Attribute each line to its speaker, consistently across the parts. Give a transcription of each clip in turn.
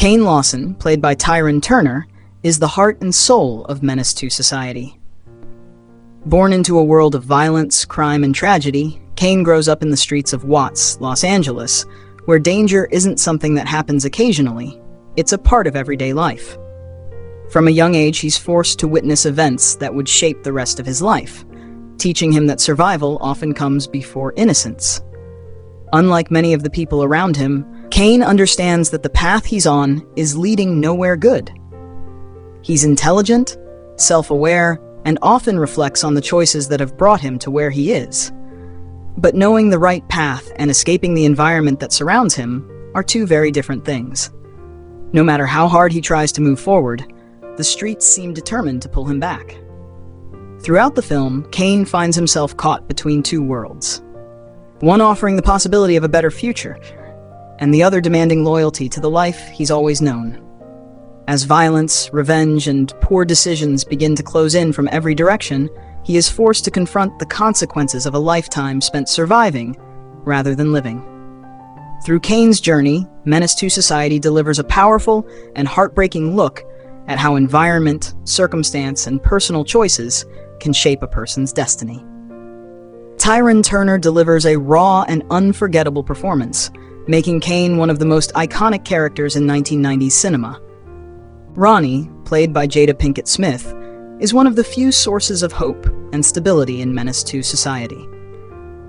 Speaker 1: Kane Lawson, played by Tyron Turner, is the heart and soul of Menace II Society. Born into a world of violence, crime, and tragedy, Kane grows up in the streets of Watts, Los Angeles, where danger isn't something that happens occasionally, it's a part of everyday life. From a young age, he's forced to witness events that would shape the rest of his life, teaching him that survival often comes before innocence. Unlike many of the people around him, Kane understands that the path he's on is leading nowhere good. He's intelligent, self-aware, and often reflects on the choices that have brought him to where he is. But knowing the right path and escaping the environment that surrounds him are two very different things. No matter how hard he tries to move forward, the streets seem determined to pull him back. Throughout the film, Kane finds himself caught between two worlds. One offering the possibility of a better future, and the other demanding loyalty to the life he's always known. As violence, revenge, and poor decisions begin to close in from every direction, he is forced to confront the consequences of a lifetime spent surviving rather than living. Through Kane's journey, Menace II Society delivers a powerful and heartbreaking look at how environment, circumstance, and personal choices can shape a person's destiny. Tyron Turner delivers a raw and unforgettable performance, making Kane one of the most iconic characters in 1990s cinema. Ronnie, played by Jada Pinkett Smith, is one of the few sources of hope and stability in Menace II Society.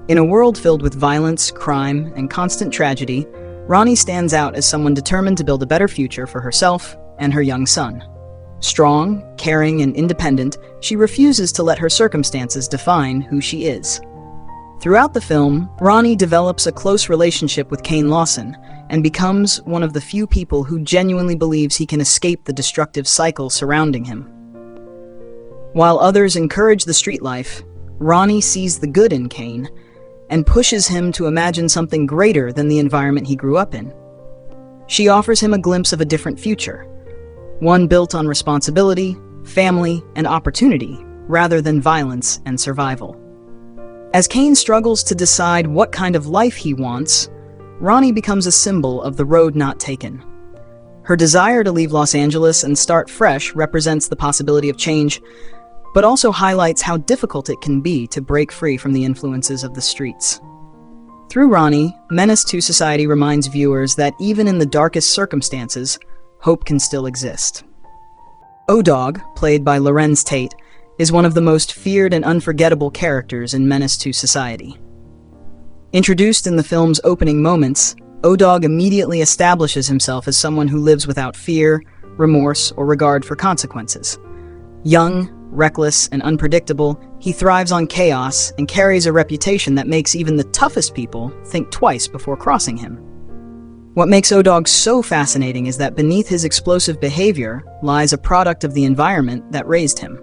Speaker 1: In a world filled with violence, crime, and constant tragedy, Ronnie stands out as someone determined to build a better future for herself and her young son. Strong, caring, and independent, she refuses to let her circumstances define who she is. Throughout the film, Ronnie develops a close relationship with Kane Lawson and becomes one of the few people who genuinely believes he can escape the destructive cycle surrounding him. While others encourage the street life, Ronnie sees the good in Kane and pushes him to imagine something greater than the environment he grew up in. She offers him a glimpse of a different future, one built on responsibility, family, and opportunity, rather than violence and survival. As Kane struggles to decide what kind of life he wants, Ronnie becomes a symbol of the road not taken. Her desire to leave Los Angeles and start fresh represents the possibility of change, but also highlights how difficult it can be to break free from the influences of the streets. Through Ronnie, Menace II Society reminds viewers that even in the darkest circumstances, hope can still exist. O-Dog, played by Lorenz Tate, is one of the most feared and unforgettable characters in Menace II Society. Introduced in the film's opening moments, O-Dog immediately establishes himself as someone who lives without fear, remorse, or regard for consequences. Young, reckless, and unpredictable, he thrives on chaos and carries a reputation that makes even the toughest people think twice before crossing him. What makes O-Dog so fascinating is that beneath his explosive behavior lies a product of the environment that raised him.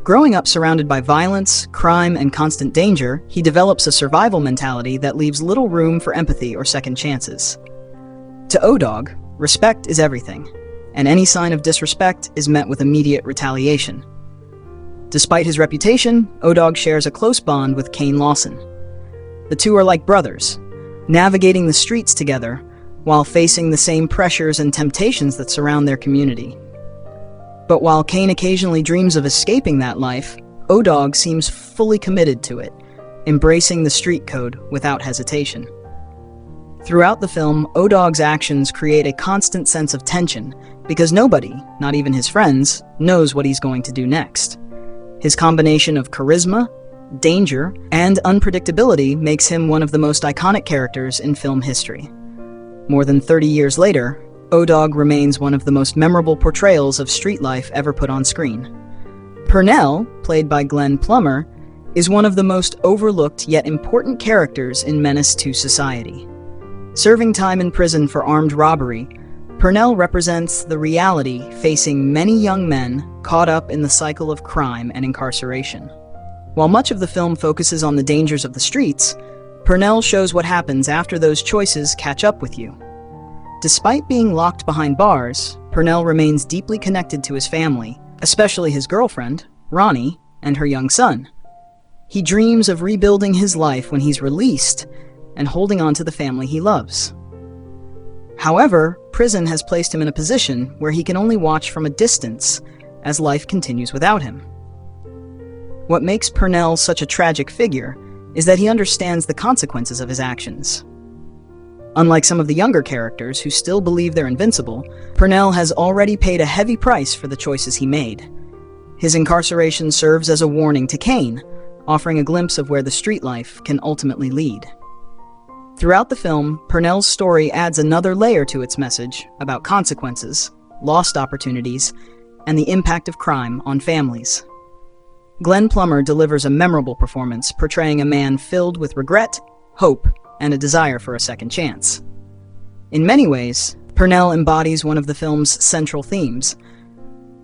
Speaker 1: Growing up surrounded by violence, crime, and constant danger, he develops a survival mentality that leaves little room for empathy or second chances. To O-Dog, respect is everything, and any sign of disrespect is met with immediate retaliation. Despite his reputation, O-Dog shares a close bond with Kane Lawson. The two are like brothers, navigating the streets together while facing the same pressures and temptations that surround their community. But while Kane occasionally dreams of escaping that life, O-Dog seems fully committed to it, embracing the street code without hesitation. Throughout the film, O-Dog's actions create a constant sense of tension because nobody, not even his friends, knows what he's going to do next. His combination of charisma, danger, and unpredictability makes him one of the most iconic characters in film history. More than 30 years later, O-Dog remains one of the most memorable portrayals of street life ever put on screen. Purnell, played by Glenn Plummer, is one of the most overlooked yet important characters in Menace II Society. Serving time in prison for armed robbery, Purnell represents the reality facing many young men caught up in the cycle of crime and incarceration. While much of the film focuses on the dangers of the streets, Purnell shows what happens after those choices catch up with you. Despite being locked behind bars, Purnell remains deeply connected to his family, especially his girlfriend, Ronnie, and her young son. He dreams of rebuilding his life when he's released and holding on to the family he loves. However, prison has placed him in a position where he can only watch from a distance as life continues without him. What makes Purnell such a tragic figure is that he understands the consequences of his actions. Unlike some of the younger characters who still believe they're invincible, Purnell has already paid a heavy price for the choices he made. His incarceration serves as a warning to Kane, offering a glimpse of where the street life can ultimately lead. Throughout the film, Purnell's story adds another layer to its message about consequences, lost opportunities, and the impact of crime on families. Glenn Plummer delivers a memorable performance, portraying a man filled with regret, hope, and a desire for a second chance. In many ways, Purnell embodies one of the film's central themes.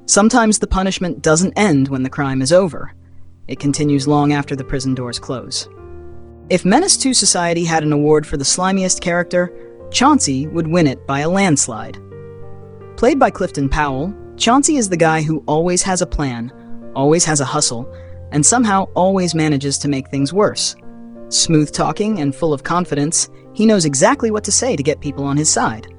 Speaker 1: Sometimes the punishment doesn't end when the crime is over. It continues long after the prison doors close. If Menace II Society had an award for the slimiest character, Chauncey would win it by a landslide. Played by Clifton Powell, Chauncey is the guy who always has a plan, always has a hustle, and somehow always manages to make things worse. Smooth-talking and full of confidence, he knows exactly what to say to get people on his side.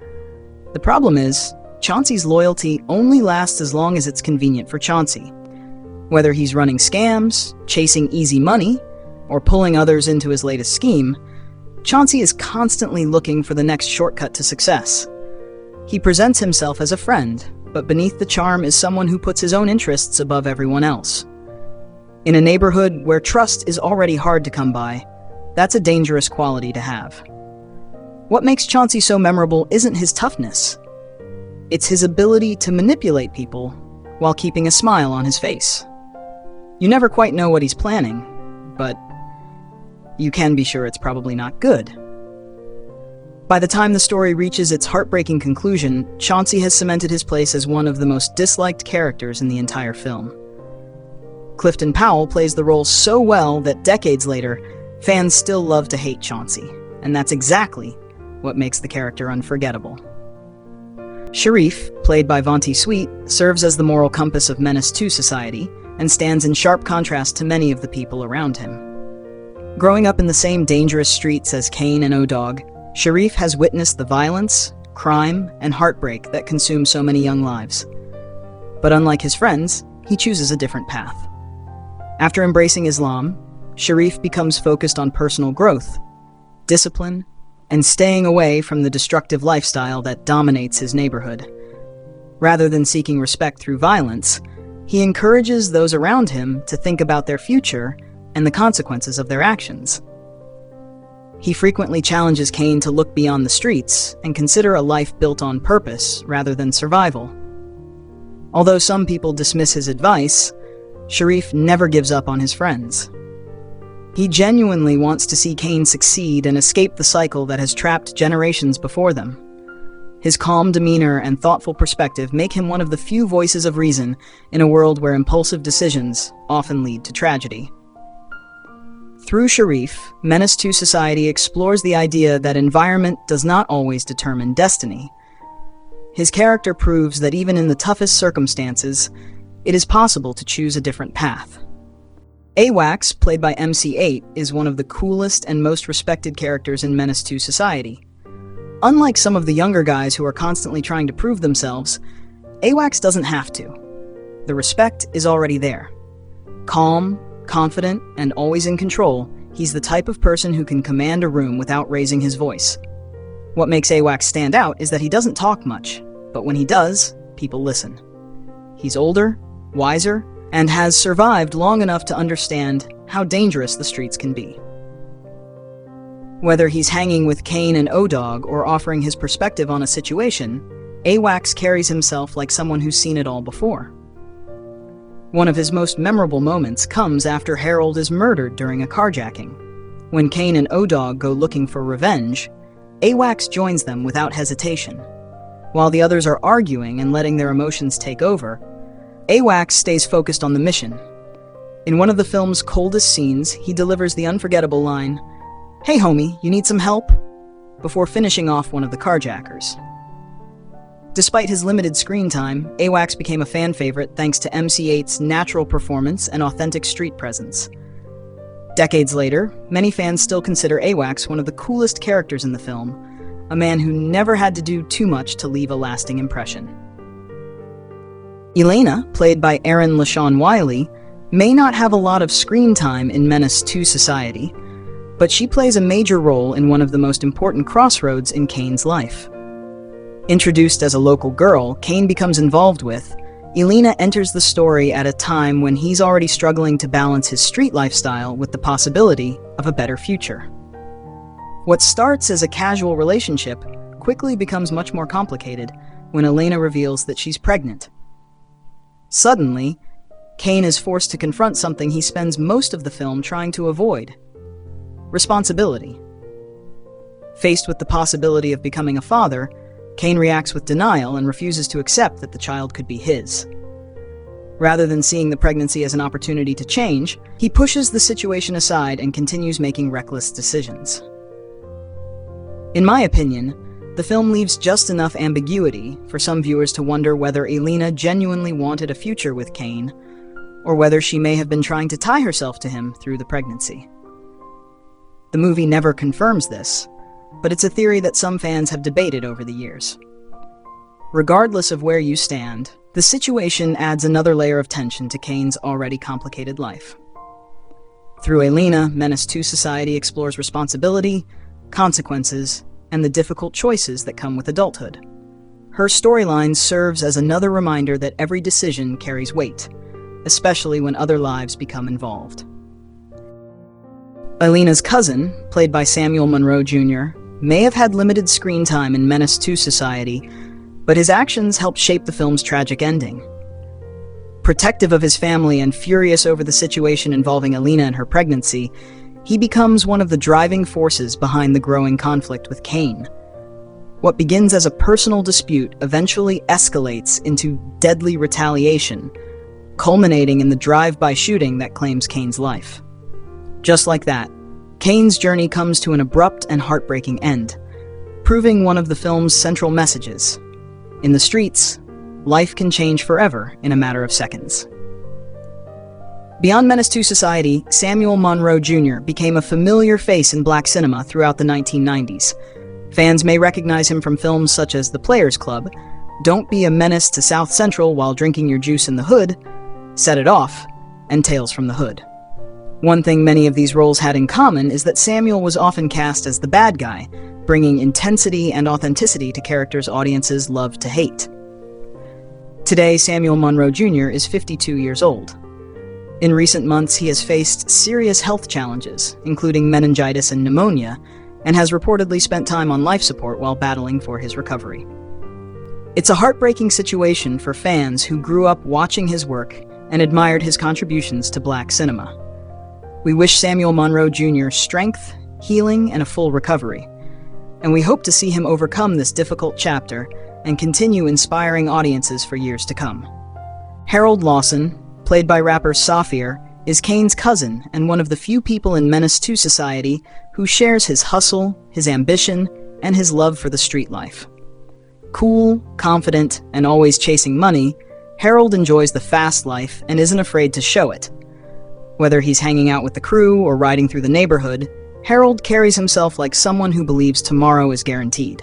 Speaker 1: The problem is, Chauncey's loyalty only lasts as long as it's convenient for Chauncey. Whether he's running scams, chasing easy money, or pulling others into his latest scheme, Chauncey is constantly looking for the next shortcut to success. He presents himself as a friend, but beneath the charm is someone who puts his own interests above everyone else. In a neighborhood where trust is already hard to come by, that's a dangerous quality to have. What makes Chauncey so memorable isn't his toughness. It's his ability to manipulate people while keeping a smile on his face. You never quite know what he's planning, but you can be sure it's probably not good. By the time the story reaches its heartbreaking conclusion, Chauncey has cemented his place as one of the most disliked characters in the entire film. Clifton Powell plays the role so well that decades later, fans still love to hate Chauncey, and that's exactly what makes the character unforgettable. Sharif, played by Vontae Sweet, serves as the moral compass of Menace II Society and stands in sharp contrast to many of the people around him. Growing up in the same dangerous streets as Kane and O-Dog, Sharif has witnessed the violence, crime, and heartbreak that consume so many young lives. But unlike his friends, he chooses a different path. After embracing Islam, Sharif becomes focused on personal growth, discipline, and staying away from the destructive lifestyle that dominates his neighborhood. Rather than seeking respect through violence, he encourages those around him to think about their future and the consequences of their actions. He frequently challenges Kane to look beyond the streets and consider a life built on purpose rather than survival. Although some people dismiss his advice, Sharif never gives up on his friends. He genuinely wants to see Kane succeed and escape the cycle that has trapped generations before them. His calm demeanor and thoughtful perspective make him one of the few voices of reason in a world where impulsive decisions often lead to tragedy. Through Sharif, Menace II Society explores the idea that environment does not always determine destiny. His character proves that even in the toughest circumstances, it is possible to choose a different path. AWACS, played by MC8, is one of the coolest and most respected characters in Menace II Society. Unlike some of the younger guys who are constantly trying to prove themselves, AWACS doesn't have to. The respect is already there. Calm, confident, and always in control, he's the type of person who can command a room without raising his voice. What makes AWACS stand out is that he doesn't talk much, but when he does, people listen. He's older, wiser, and has survived long enough to understand how dangerous the streets can be. Whether he's hanging with Kane and O-Dog or offering his perspective on a situation, AWACS carries himself like someone who's seen it all before. One of his most memorable moments comes after Harold is murdered during a carjacking. When Kane and O-Dog go looking for revenge, AWACS joins them without hesitation. While the others are arguing and letting their emotions take over, AWACS stays focused on the mission. In one of the film's coldest scenes, he delivers the unforgettable line, "Hey homie, you need some help?" before finishing off one of the carjackers. Despite his limited screen time, AWACS became a fan favorite thanks to MC8's natural performance and authentic street presence. Decades later, many fans still consider AWACS one of the coolest characters in the film, a man who never had to do too much to leave a lasting impression. Elena, played by Erin LaShawn Wiley, may not have a lot of screen time in Menace II Society, but she plays a major role in one of the most important crossroads in Kane's life. Introduced as a local girl Kane becomes involved with, Elena enters the story at a time when he's already struggling to balance his street lifestyle with the possibility of a better future. What starts as a casual relationship quickly becomes much more complicated when Elena reveals that she's pregnant. Suddenly, Kane is forced to confront something he spends most of the film trying to avoid: responsibility. Faced with the possibility of becoming a father, Kane reacts with denial and refuses to accept that the child could be his. Rather than seeing the pregnancy as an opportunity to change, he pushes the situation aside and continues making reckless decisions. In my opinion, the film leaves just enough ambiguity for some viewers to wonder whether Elena genuinely wanted a future with Kane, or whether she may have been trying to tie herself to him through the pregnancy. The movie never confirms this, but it's a theory that some fans have debated over the years. Regardless of where you stand, the situation adds another layer of tension to Kane's already complicated life. Through Elena, Menace II Society explores responsibility, consequences, and the difficult choices that come with adulthood. Her storyline serves as another reminder that every decision carries weight, especially when other lives become involved. Elena's cousin, played by Samuel Monroe Jr., may have had limited screen time in Menace II Society, but his actions helped shape the film's tragic ending. Protective of his family and furious over the situation involving Elena and her pregnancy, he becomes one of the driving forces behind the growing conflict with Kane. What begins as a personal dispute eventually escalates into deadly retaliation, culminating in the drive-by shooting that claims Kane's life. Just like that, Kane's journey comes to an abrupt and heartbreaking end, proving one of the film's central messages. In the streets, life can change forever in a matter of seconds. Beyond Menace II Society, Samuel Monroe Jr. became a familiar face in black cinema throughout the 1990s. Fans may recognize him from films such as The Players Club, Don't Be a Menace to South Central While Drinking Your Juice in the Hood, Set It Off, and Tales from the Hood. One thing many of these roles had in common is that Samuel was often cast as the bad guy, bringing intensity and authenticity to characters audiences love to hate. Today, Samuel Monroe Jr. is 52 years old. In recent months, he has faced serious health challenges, including meningitis and pneumonia, and has reportedly spent time on life support while battling for his recovery. It's a heartbreaking situation for fans who grew up watching his work and admired his contributions to black cinema. We wish Samuel Monroe Jr. strength, healing, and a full recovery, and we hope to see him overcome this difficult chapter and continue inspiring audiences for years to come. Harold Lawson, played by rapper Saphir, is Kane's cousin and one of the few people in Menace II Society who shares his hustle, his ambition, and his love for the street life. Cool, confident, and always chasing money, Harold enjoys the fast life and isn't afraid to show it. Whether he's hanging out with the crew or riding through the neighborhood, Harold carries himself like someone who believes tomorrow is guaranteed.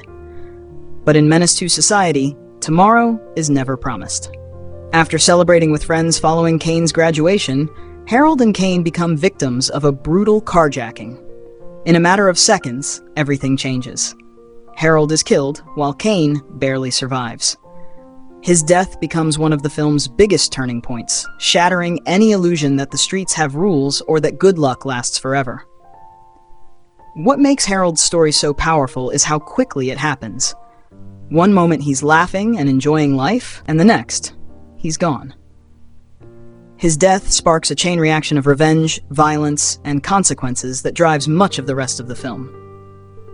Speaker 1: But in Menace II Society, tomorrow is never promised. After celebrating with friends following Kane's graduation, Harold and Kane become victims of a brutal carjacking. In a matter of seconds, everything changes. Harold is killed, while Kane barely survives. His death becomes one of the film's biggest turning points, shattering any illusion that the streets have rules or that good luck lasts forever. What makes Harold's story so powerful is how quickly it happens. One moment he's laughing and enjoying life, and the next, he's gone. His death sparks a chain reaction of revenge, violence, and consequences that drives much of the rest of the film.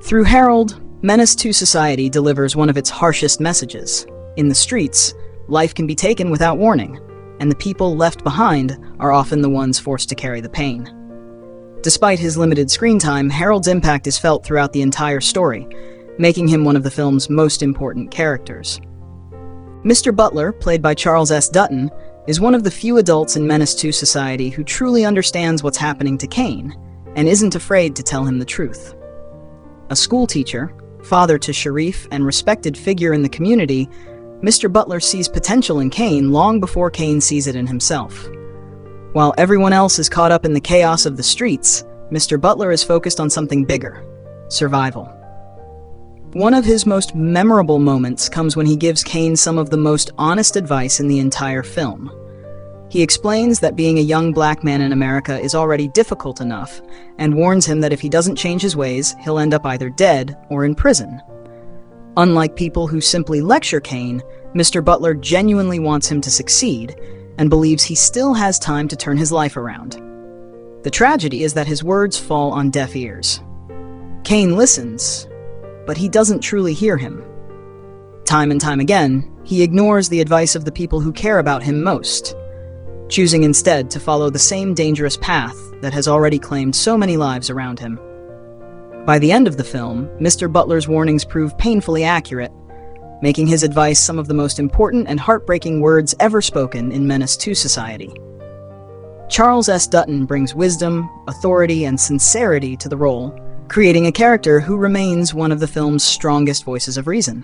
Speaker 1: Through Harold, Menace II Society delivers one of its harshest messages. In the streets, life can be taken without warning, and the people left behind are often the ones forced to carry the pain. Despite his limited screen time, Harold's impact is felt throughout the entire story, making him one of the film's most important characters. Mr. Butler, played by Charles S. Dutton, is one of the few adults in Menace II Society who truly understands what's happening to Kane and isn't afraid to tell him the truth. A school teacher, Father to Sharif and respected figure in the community, Mr. Butler sees potential in Kane long before Kane sees it in himself. While everyone else is caught up in the chaos of the streets, Mr. Butler is focused on something bigger: survival. One of his most memorable moments comes when he gives Kane some of the most honest advice in the entire film. He explains that being a young black man in America is already difficult enough, and warns him that if he doesn't change his ways, he'll end up either dead or in prison. Unlike people who simply lecture Kane, Mr. Butler genuinely wants him to succeed, and believes he still has time to turn his life around. The tragedy is that his words fall on deaf ears. Kane listens, but he doesn't truly hear him. Time and time again, he ignores the advice of the people who care about him most, choosing instead to follow the same dangerous path that has already claimed so many lives around him. By the end of the film, Mr. Butler's warnings prove painfully accurate, making his advice some of the most important and heartbreaking words ever spoken in Menace II Society. Charles S. Dutton brings wisdom, authority, and sincerity to the role, creating a character who remains one of the film's strongest voices of reason.